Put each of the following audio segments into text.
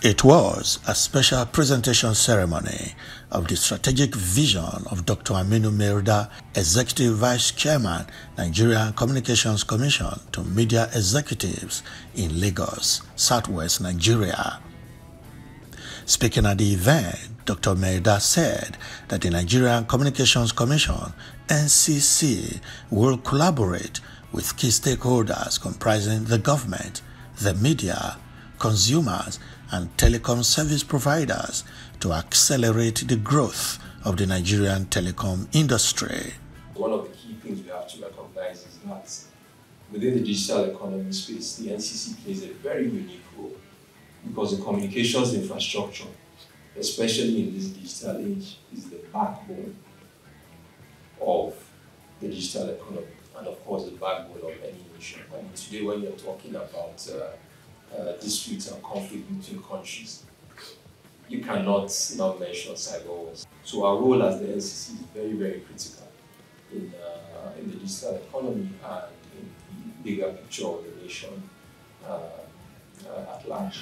It was a special presentation ceremony of the strategic vision of Dr. Aminu Maida, Executive Vice Chairman, Nigerian Communications Commission, to media executives in Lagos, Southwest Nigeria. Speaking at the event, Dr. Maida said that the Nigerian Communications Commission, NCC, will collaborate with key stakeholders comprising the government, the media, consumers, and telecom service providers to accelerate the growth of the Nigerian telecom industry. One of the key things we have to recognize is that within the digital economy space, the NCC plays a very unique role because the communications infrastructure, especially in this digital age, is the backbone of the digital economy and of course the backbone of any nation. And today when you're talking about disputes and conflict between countries, you cannot not mention cyber wars. So our role as the NCC is very, very critical in the digital economy and in the bigger picture of the nation at large.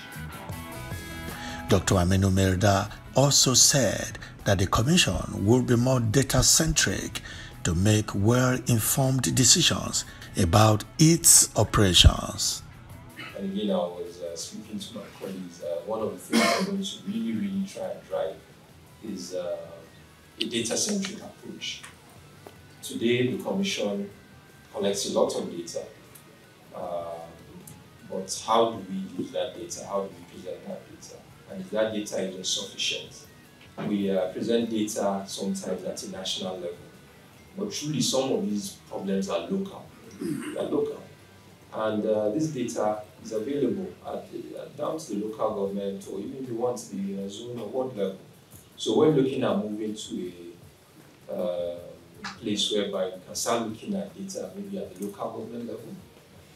Dr. Aminu Maida also said that the Commission will be more data-centric to make well-informed decisions about its operations. And again, I was speaking to my colleagues, one of the things I'm going to really try and drive is a data-centric approach. Today, the Commission collects a lot of data, but how do we use that data? How do we present that data? And is that data even sufficient? We present data sometimes at a national level, but truly some of these problems are local. They are local. And this data is available down to the local government or even if you want the zone or ward level. So we're looking at moving to a place whereby we can start looking at data maybe at the local government level,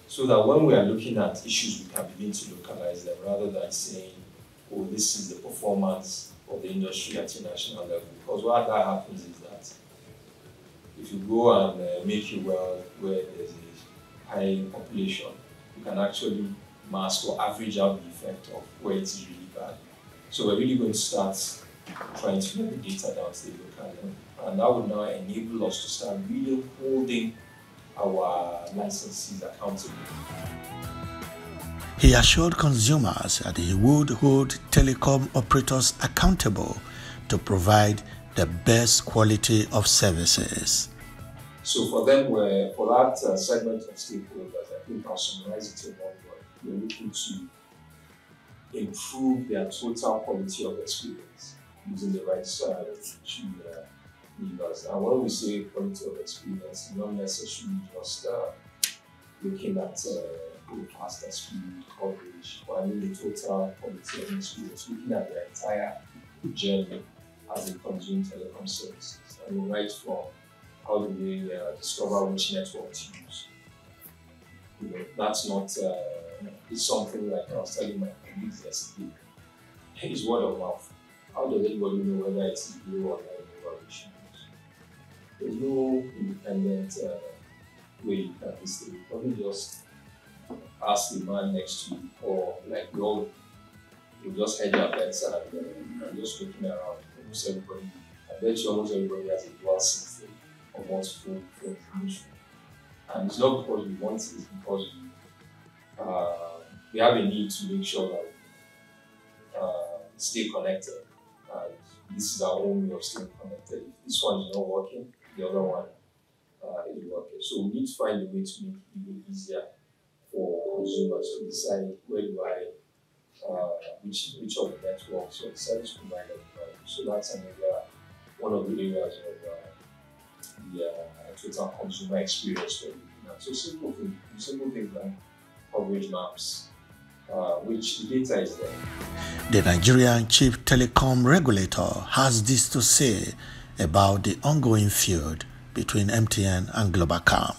so that when we are looking at issues, we can begin to localize them rather than saying, oh, this is the performance of the industry at a national level. Because what that happens is that if you go and make a world where there's a high population, you can actually mask or average out the effect of where it is really bad. So we're really going to start trying to get the data down to the local level. And that would now enable us to start really holding our licensees accountable. He assured consumers that he would hold telecom operators accountable to provide the best quality of services. So for them, for that segment of stakeholders, I think I'll summarize it in one word. We're looking to improve their total quality of experience using the right two levers. And when we say quality of experience, not necessarily just looking at faster speed, coverage, but I mean the total quality of experience, looking at the entire journey as they consume telecom services. I mean, right from how do they discover which network to use? You know, that's not, it's something like I was telling my colleagues yesterday. It's word of mouth. How does anybody know whether it's blue or not evaluation? There's no independent way you can listen. You probably just ask the man next to you, or like you just head your bets and just looking around. Almost everybody, I bet you almost everybody has a dual SIM or multiple information. And it's not because we want it, it's because we have a need to make sure that we stay connected. And this is our own way of staying connected. If this one is not working, the other one is working. So we need to find a way to make it even easier for consumers to decide where do I, which of the networks or the service provider do I use. So that's one of the areas of the total consumer experience we're looking at. So simple things like coverage maps, which the data is there. The Nigerian Chief Telecom Regulator has this to say about the ongoing feud between MTN and Globalcom.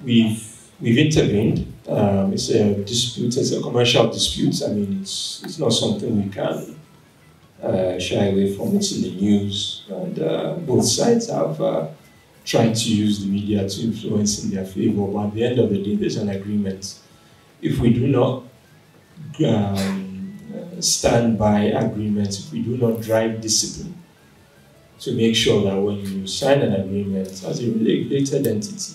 We've intervened. It's a dispute. It's a commercial dispute. I mean, it's not something we can shy away from. It's in the news, and both sides have tried to use the media to influence in their favor. But at the end of the day, there's an agreement. If we do not stand by agreements, if we do not drive discipline to make sure that when you sign an agreement as a regulated entity,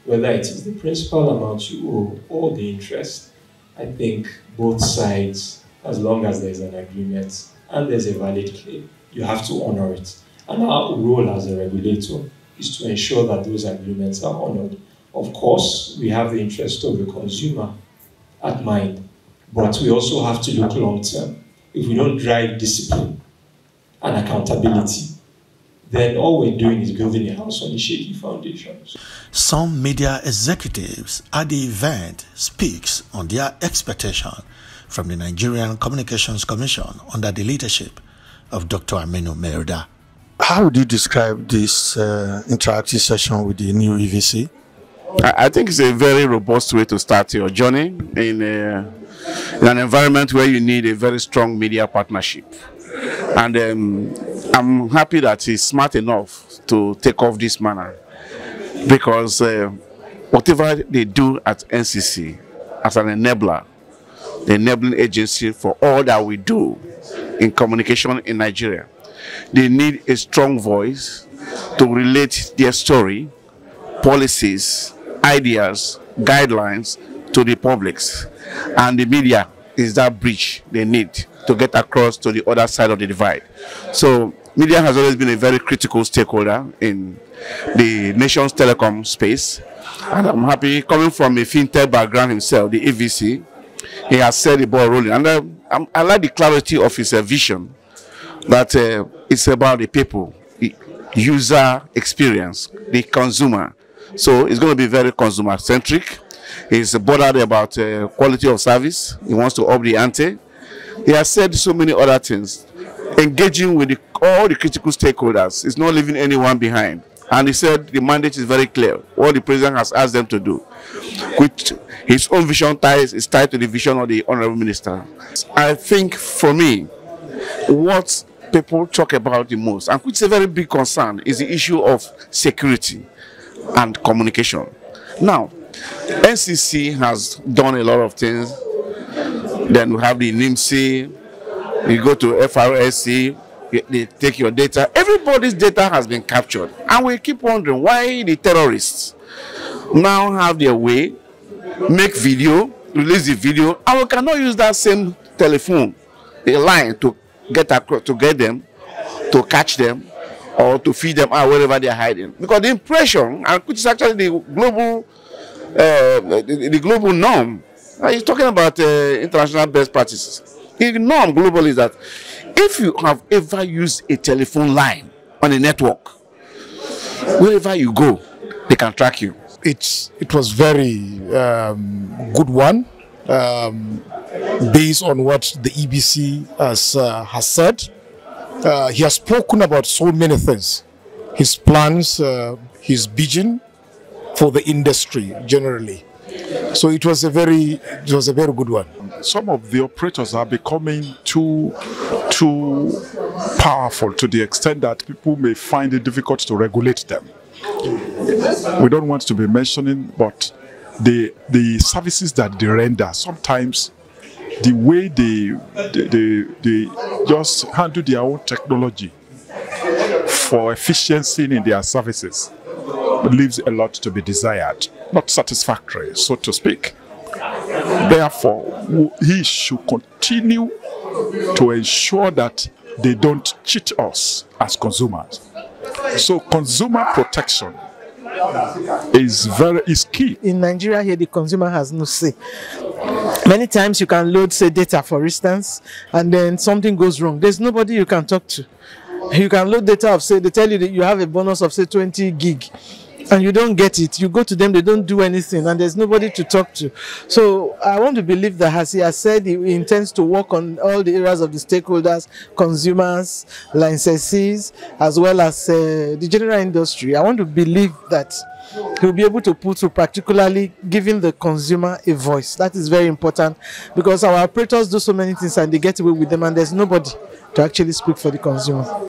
whether it is the principal amount you owe or the interest, I think both sides, as long as there's an agreement and there's a valid claim, you have to honor it. And our role as a regulator is to ensure that those agreements are honored. Of course, we have the interest of the consumer at mind, but we also have to look long term. If we don't drive discipline and accountability, then all we're doing is building a house on a shaky foundation. Some media executives at the event speaks on their expectation from the Nigerian Communications Commission under the leadership of Dr. Aminu Maida. How would you describe this interactive session with the new EVC? I think it's a very robust way to start your journey in an environment where you need a very strong media partnership. And I'm happy that he's smart enough to take off this manner, because whatever they do at NCC as an enabler, the enabling agency for all that we do in communication in Nigeria, they need a strong voice to relate their story, policies, ideas, guidelines to the publics. And the media is that bridge they need to get across to the other side of the divide. So media has always been a very critical stakeholder in the nation's telecom space. And I'm happy, coming from a fintech background himself, the EVC, he has set the ball rolling. And I like the clarity of his vision, that it's about the people, the user experience, the consumer. So it's going to be very consumer-centric. He's bothered about quality of service. He wants to up the ante. He has said so many other things. Engaging with all the critical stakeholders. It's not leaving anyone behind. And he said the mandate is very clear. What the president has asked them to do, which his own vision is tied to the vision of the honorable minister. I think for me, what people talk about the most, and which is a very big concern, is the issue of security and communication. Now, NCC has done a lot of things. Then we have the NIMC, you go to FRSC, they take your data. Everybody's data has been captured. And we keep wondering why the terrorists now have their way, make video, release the video, and we cannot use that same telephone, a line, to get across, to get them, to catch them, or to feed them out wherever they are hiding. Because the impression, and which is actually the global norm, he's talking about international best practices. The norm globally is that if you have ever used a telephone line on a network, wherever you go, they can track you. It was very good one, based on what the EBC has said. He has spoken about so many things, his plans, his vision for the industry generally. So it was a very good one. Some of the operators are becoming too powerful to the extent that people may find it difficult to regulate them. We don't want to be mentioning, but the services that they render, sometimes the way they just handle their own technology for efficiency in their services leaves a lot to be desired, not satisfactory, so to speak. Therefore, he should continue to ensure that they don't cheat us as consumers. So consumer protection is key. In Nigeria here, the consumer has no say. Many times you can load, say, data, for instance, and then something goes wrong. There's nobody you can talk to. You can load data of, say, they tell you that you have a bonus of, say, 20 gig. And you don't get it. You go to them, they don't do anything, and there's nobody to talk to. So I want to believe that, as he has said, he intends to work on all the areas of the stakeholders, consumers, licensees, as well as the general industry. I want to believe that he'll be able to put through, particularly giving the consumer a voice. That is very important, because our operators do so many things and they get away with them, and there's nobody to actually speak for the consumer.